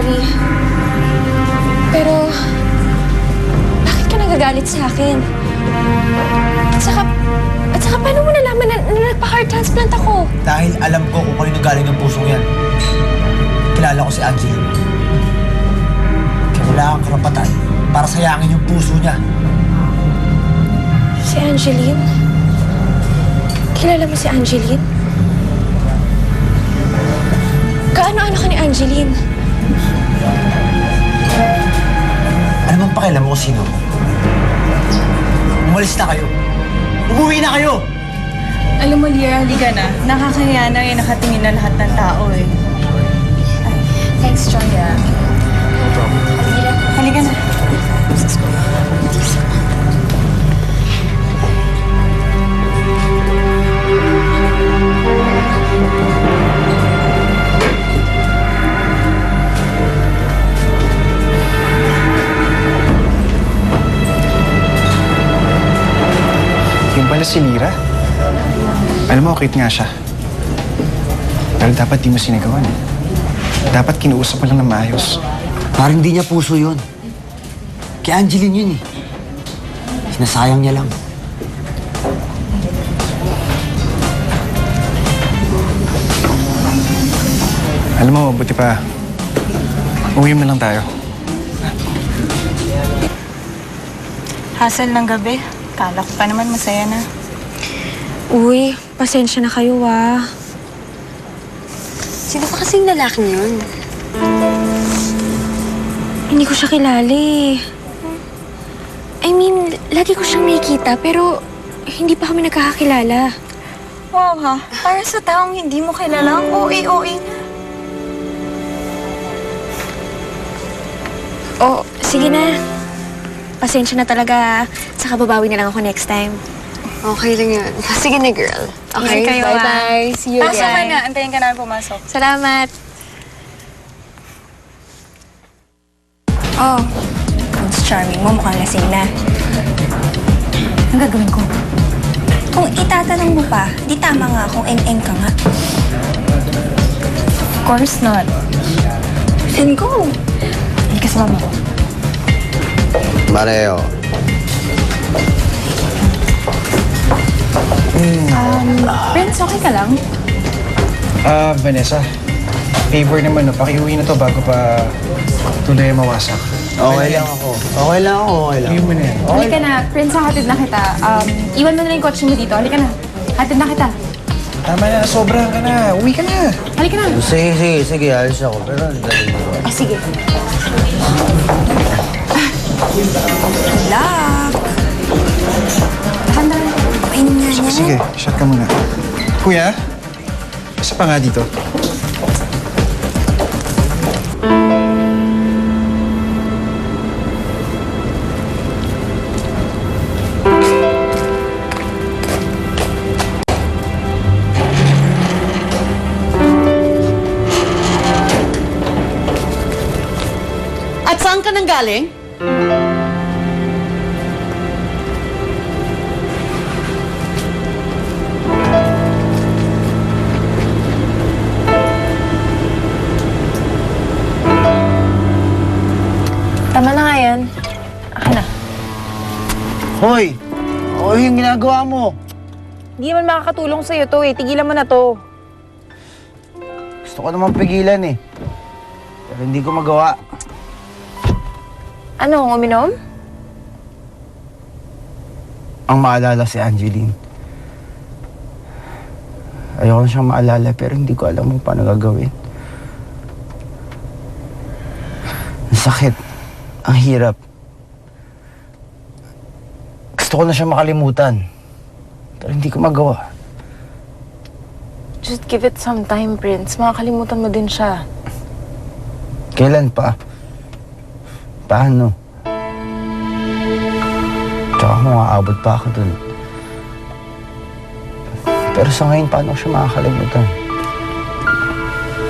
sorry. Pero, bakit ka nagagalit sa akin? At saka paano mo nalaman na nagpa-heart transplant ako? Dahil alam ko kung kanino galing ang pusong yan. Kilala ko si Angeline. Kaya wala kang karapatan para sayangin yung puso niya. Si Angeline? Kilala mo si Angeline? Kaano-ano ka ni Angeline? Ano bang pakialam mo kung sino? Umalis na kayo. Umuwi na kayo! Alam mo, Lyra, halika na. Nakakahiya na yung nakatingin na lahat ng tao eh. Thanks, Joya. No problem. Halika na. Yung pala si Lyra. Alam mo, cute nga siya. Pero dapat di mo sinagawan. Dapat kinuusap mo lang na maayos. Parang hindi niya puso yun. Kay Angeline yun eh. Sinasayang niya lang. Alam mo, buti pa. Uwi mo lang tayo. Hassle ng gabi. Kala ko pa naman masaya na. Uy, pasensya na kayo, ah. Sino pa kasing lalaking yun? Hindi ko siya kilala eh. I mean, lagi ko siyang nakikita, pero hindi pa kami nagkakakilala. Wow ha, para sa taong hindi mo kilala, ang OA-OA na. Oh, sige na. Pasensya na talaga. Saka babawi na lang ako next time. Okay lang yun. Sige na, girl. Okay, Ingat kayo, bye-bye. See you Pasok ka again. na, antayin ka namin pumasok. Salamat. Oh, Prince Charming mo, mukhang lasing na. Ang gagawin ko? Kung itatanong mo pa, di tama nga kung eng-eng ka nga. Of course not. Then go. Hindi kasama ko. Mareo. Prince, okay ka lang? Vanessa. Favor naman, no? Pakiuwi na to bago pa tuloy mawasak. Okay lang ako. Okay lang ako. Okay lang. Iuwi mo na yan. Halika na, Prince, hatid na kita. Iwan mo na yung kotse mo dito. Halika na. Hatid na kita. Tama na, sobrang ka na. Uwi ka na. Halika na. Sige. Alis ako. Pero ang dali ko. Ah, sige. Luck. Handa. Painom nga niya. Sige, shot ka muna. Kuya, isa pa nga dito. At saan ka nang galing? Tama na nga yan. Akin na. Hoy! Ano yung ginagawa mo? Hindi naman makakatulong sa'yo to eh. Tigilan mo na to. Gusto ko naman pigilan eh. Pero hindi ko magawa. Ano, uminom? Ang maalala si Angeline. Ayoko na siyang maalala pero hindi ko alam kung paano gagawin. Ang sakit. Ang hirap. Gusto ko na siya makalimutan. Pero hindi ko magawa. Just give it some time, Prince. Makakalimutan mo din siya. Kailan pa? Paano? Tsaka kung aabot pa ako dun. Pero sa ngayon, paano ko siya makakalimutan?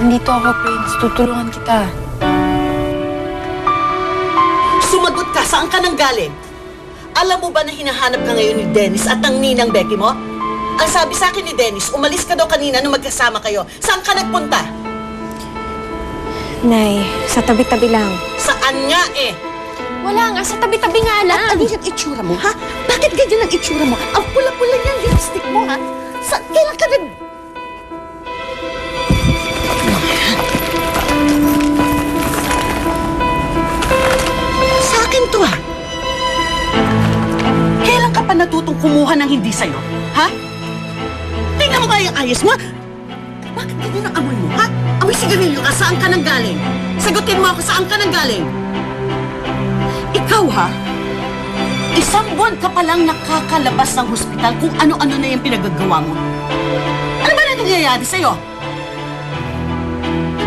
Nandito ako, Prince. Tutulungan kita. Sumagot ka, saan ka nang galing? Alam mo ba na hinahanap ka ngayon ni Dennis at ng ninang Becky mo? Ang sabi sa akin ni Dennis, umalis ka daw kanina nung magkasama kayo. Saan ka nagpunta? Nay, sa tabi-tabi lang. Saan nga eh? Wala nga, sa tabi-tabi nga lang. Ano yung itsura mo, ha? Bakit ganyan ang itsura mo? Ang pula-pula niyan lipstick mo, ha? Kailan ka nag... Sa akin to, ha? Kailan ka pa natutong kumuha ng hindi sa'yo, ha? Tingnan mo ba yung ayos mo? Bakit ganyan ang amoy mo, ha? Amoy sigarilyo ka, saan ka nang galing? Sagutin mo ako, saan ka nang galing? Ikaw, ha? Isang buwan ka palang nakakalabas ng hospital kung ano-ano na yung pinagagawa mo. Ano ba na nangyayari sa'yo?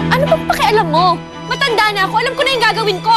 Ano bang pakialam mo? Matanda na ako, alam ko na yung gagawin ko.